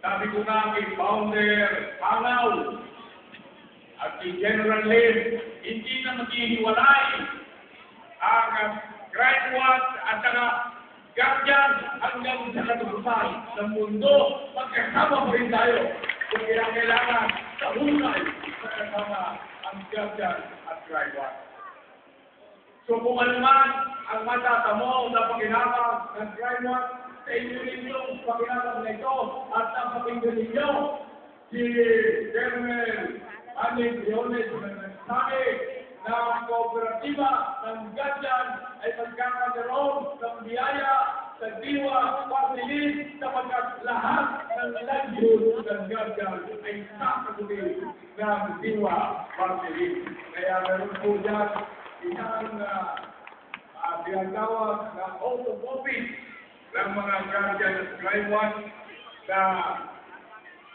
Sabi ko nga kay Founder Pangaw at kay General Lim, hindi na maghihiwalay ang crime watch at saka guardian hanggang sa katutusan ng mundo. Magkasama pa rin tayo kung kailangan sa hulay magkasama ang guardian at crime watch. So kung ano man ang matatamo na pakinabang ng crime watch, sa inyo rin yung pakinabang na ito at napakinggan ninyo si Colonel Anik Leones na nagsabi na ang kooperatiba ng Guardian ay magkakaroon ng biyaya sa Diwa Party List sapagkat lahat ng langgod ng Guardian ay sasagutin ng Diwa Party List. Kaya meron po dyan isang tinatawag na oath of office ng mga Guardian at Crime Watch na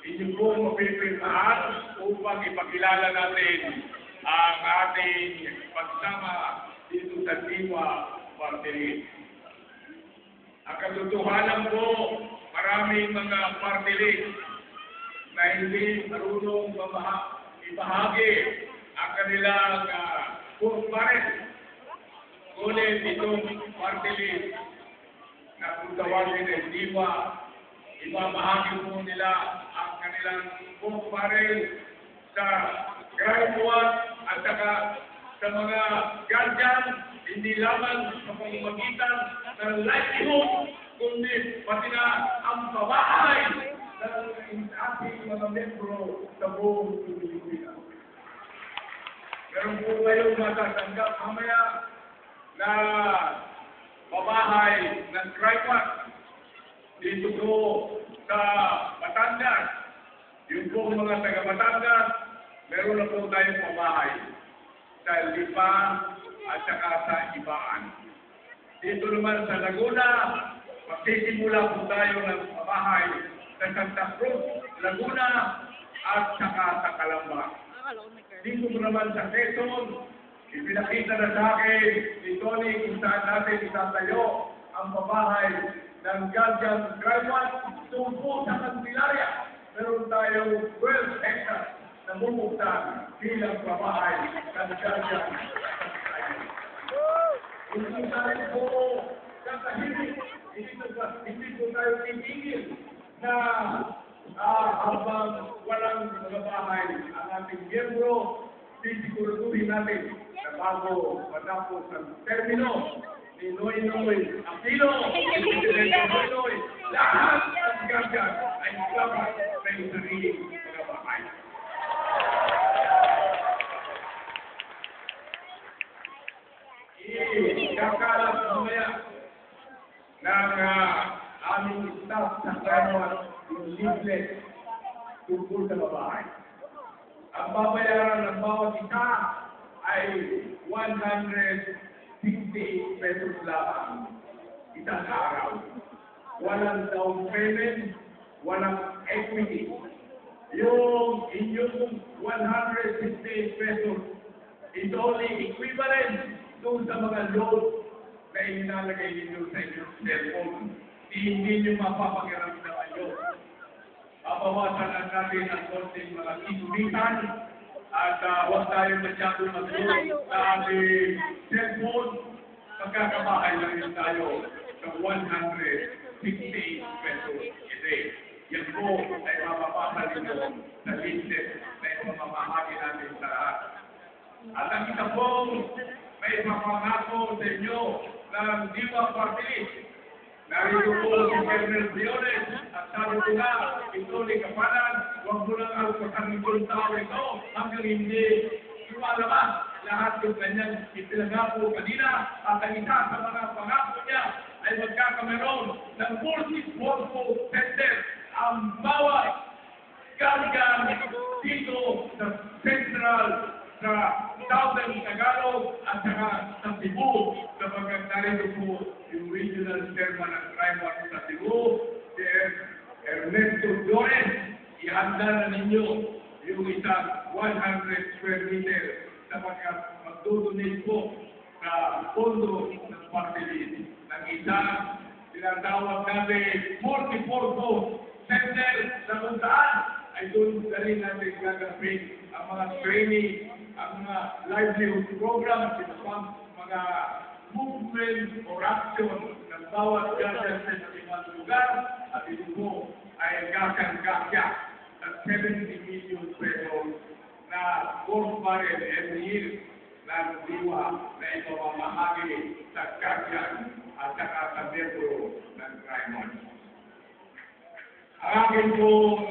inyo po mapipirmahan upang ipakilala natin ang ating pagsama dito sa Diwa Party List. Ang katotohanan po, maraming mga party list na hindi marunong ibahagi ang kanilang purpares. Ngunit itong party list na kung tawagin ay Diwa, ibabahagi po nila ang kanilang purpares sa crime watch at saka sa mga guardian, hindi lamang sa pamamagitan ng livelihood, kundi pati na ang pabahay ng ating mga membro sa buong Pilipinas. Meron po kayong matatanggap mamaya na pabahay ng crime watch dito po sa Batangas. Yung po mga taga-Batangas, meron na po tayong pabahay sa Lipa at saka sa Ibaan. Dito naman sa Laguna, magsisimula po tayo ng pabahay sa Santa Cruz, Laguna at saka sa Calamba. Dito naman sa Quezon, ipinakita na sa akin ni Tony kung saan natin itatayo ang pabahay ng Guardian Crime Watch tungkol sa Candelaria. Meron tayong 12 hectares na bubuktan bilang pabahay ng Guardian. Hindi tayo po kakahimik, hindi po tayo titigil na habang walang magabahay ang ating miyembro, sisiguraduhin natin na bago matapos ang termino ni Noynoy Aquino, Presidente Noynoy, lahat ng Guardian ay dapat sa iyong sariling magabahay. Kakalat mamaya ng aming staff ng Crime yung leaflet tungkol sa babae. Ang babayaran ng bawat isa ay 168 pesos lamang isang araw. Walang down payment, walang equity. Yung inyong 168 pesos is only equivalent doon sa mga load na inalagay ninyo sa inyong cellphone. Hindi nyo mapapakiramdaman nyo. Papawasan lang natin ang konting mga kisulitan at huwag tayo masyado mag-load sa ating cellphone. Magkakabahay lang yun tayo sa 168 pesos a day. Yan po ay mapapasa ninyo sa business na ipamamahagi natin sa lahat. At ang isa pong may papangako sa inyo ng Diwa Party List. Narito po si Colonel Leones at sabi ko na, ito ni Kapanan, huwag mo lang ang pagkakitong tao ito hanggang hindi lumalabas lahat yung kanyang ipinagapo kanina at ang isa sa mga pangako niya ay magkakameron ng 44 center ang bawat Guardian dito sa Central, sa Southern Tagalog at saka sa Cebu sapagkat narito po yung Regional Chairman ng Crime Watch sa Cebu, si Ernesto Flores. Ihanda na ninyo yung isang 100 square meter sapagkat magdodonate po sa pondo ng party list ng isang tinatawag natin 44 center sa na kung saan ay doon na rin natin gagawin ang mga training, ang mga livelihood program at mga movement or action ng bawat guardian sa ibang lugar at ito po ay kakang-kakya at 70 million pesos na gold barrel every year na diwa na ipamamahagi sa kakyan at saka sa membro ng crime watch. Ang aking pong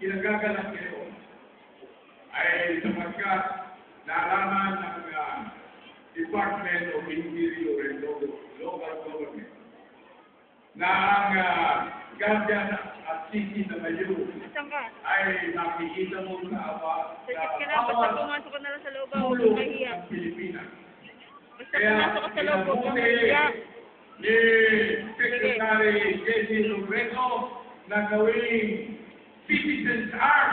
kinagagalak ngayon ay sapagkat nalaman ng Department of Interior and Local Government na ang guardian at CCW ay nakikita mo sa bawat sulok ng Pilipinas. Kaya pinabuti ni Secretary J.C. Robredo na gawing citizens arm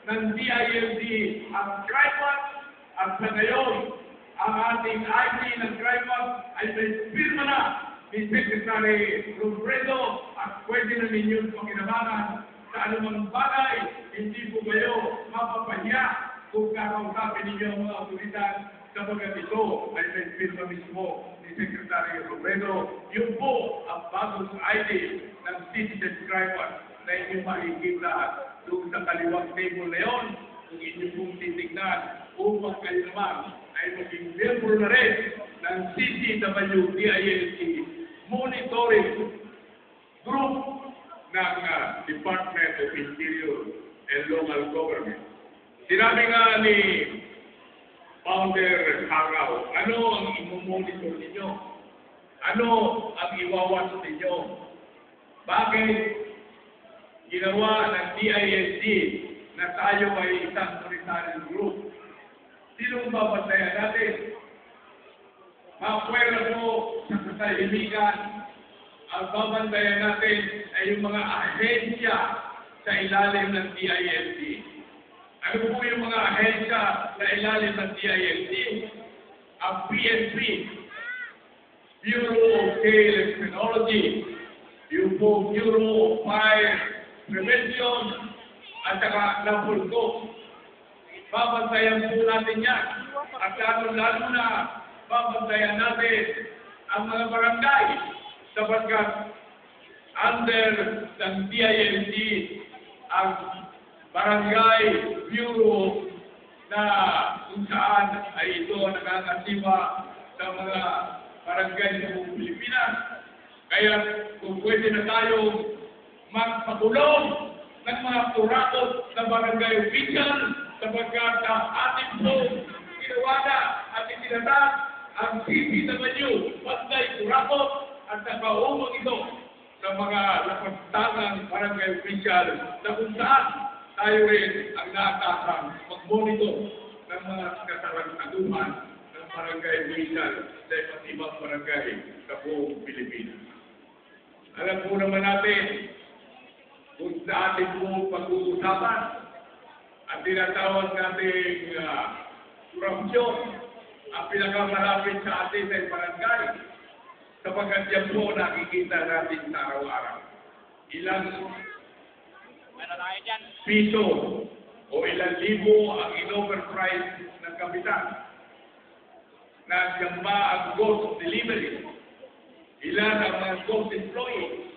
ng DILG ang crime watch at sa ngayon ang ating ID ng crime watch ay may firma na ni Secretary Robredo at pwede na ninyong pakinabangan sa anumang bagay. Hindi po kayo mapapahiya kung kakausapin ninyo ang mga otoridad sapagkat ito ay may firma mismo ni Secretary Robredo. Yun po ang bagong ID ng Citizen Crime Watch na inyong makikita doon sa kaliwang table na yun. Kung inyong pong titignan upang kayo naman ay maging member na rin ng CCWDILG monitoring group ng Department of Interior and Local Government. Sinabi nga ni Founder Haraw, ano ang imomonitor ninyo? Ano ang iwawas ninyo? Bakit ginawa ng DILG na tayo ay isang monitoring group? Sinong babantayan natin? Mapuwera po sa katahimikan, ang babantayan natin ay yung mga ahensya sa ilalim ng DILG. Ano po yung mga ahensya sa ilalim ng DILG? Ang PNP, Bureau of Scale and Technology, yung po Bureau of Fire Prevention, at saka NAPOLCO. Babantayan po natin yan. At lalo na, babantayan natin ang mga barangay sapagkat under ng DILG ang Barangay Bureau na kung saan ay ito nakakasiwa sa mga barangay sa buong Pilipinas. Kaya kung pwede na tayong magpatulong ng mga kurakot sa barangay official sapagkat ang ating po ginawa na at itinatag ang CCW, Panday Kurakot at nakaumang ito ng mga napastangang barangay official na kung saan tayo rin ang naatakang mag-monitor ng mga katarangkaduhan ng barangay official sa iba't ibang barangay sa buong Pilipinas. Alam po naman natin kung sa ating buong pag-uusapan ang tinatawag nating korupsyon ang pinakamalapit sa atin ay barangay sapagkat yan po nakikita natin sa araw-araw. Ilang piso o ilang libo ang in-overprice ng kapital na siyamba ang ghost delivery. Ilan ang mga ghost employees.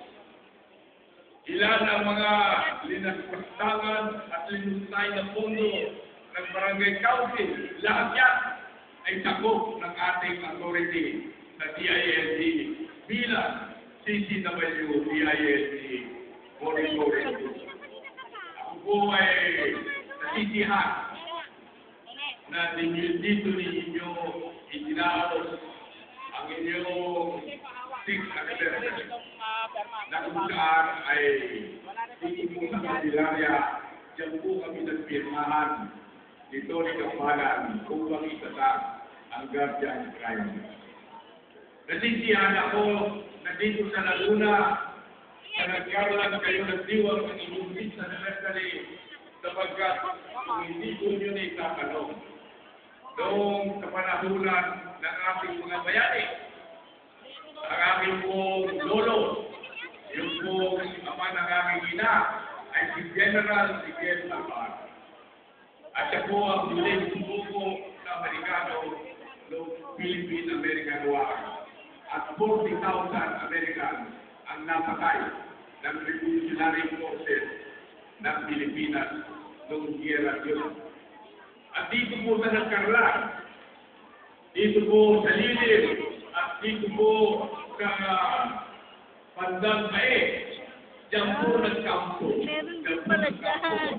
Ilan ang mga linaspastangan at linusay na pondo ng barangay council. Lahat yan ay sakop ng ating authority sa DILG bilang CCW DILG monitoring group. Ako po ay nasisihan na dito ninyo itinaos ang inyong 6 academics na kung saan ay dito po sa Candelaria, dyan po kami nagpirmahan dito ni Kapalan upang itatag ang guardian crime. Nasisihan ako na dito sa Laguna na nagkaroon kayo ng diwang ng inyong sa anniversary sapagkat kung hindi po nyo na itatanong noong sa panahunan ng ating mga bayani, ang aking pong lolo, yung pong ama ng aking ina, ay ay si General Miguel Malvar. At siya po ang huling sumuko na Amerikano noong Philippine-American War. At 40,000 American ang napatay ng revolutionary forces ng Pilipinas noong giyera yun. At dito po sa nagkarlan, dito po sa Lilim, at dito po sa Bandang Bae, diyan po nagkampo. Meron din pala dyan.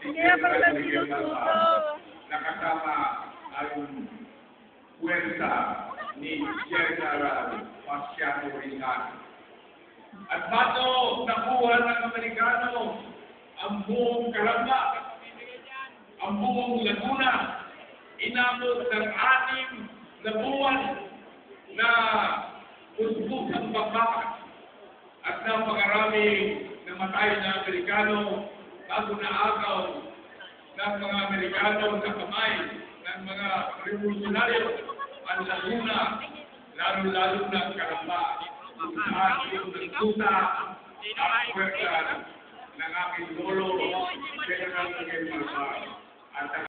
Kaya pala sinusuto. Nakasama ang puwersa ni General Marciano Rizal. At bago nakuha ng Amerikano ang buong Calamba, ang buong Laguna, inabot ng 6 na buwan na usbusang bakbakan at napakaraming namatay na Amerikano bago na agaw ng mga Amerikano sa kamay ng mga revolusyonaryo ang Laguna, lalo-lalo ng Calamba, kung saan yung nagtuta at puwersa ng aking lolo, General Miguel Malvar. At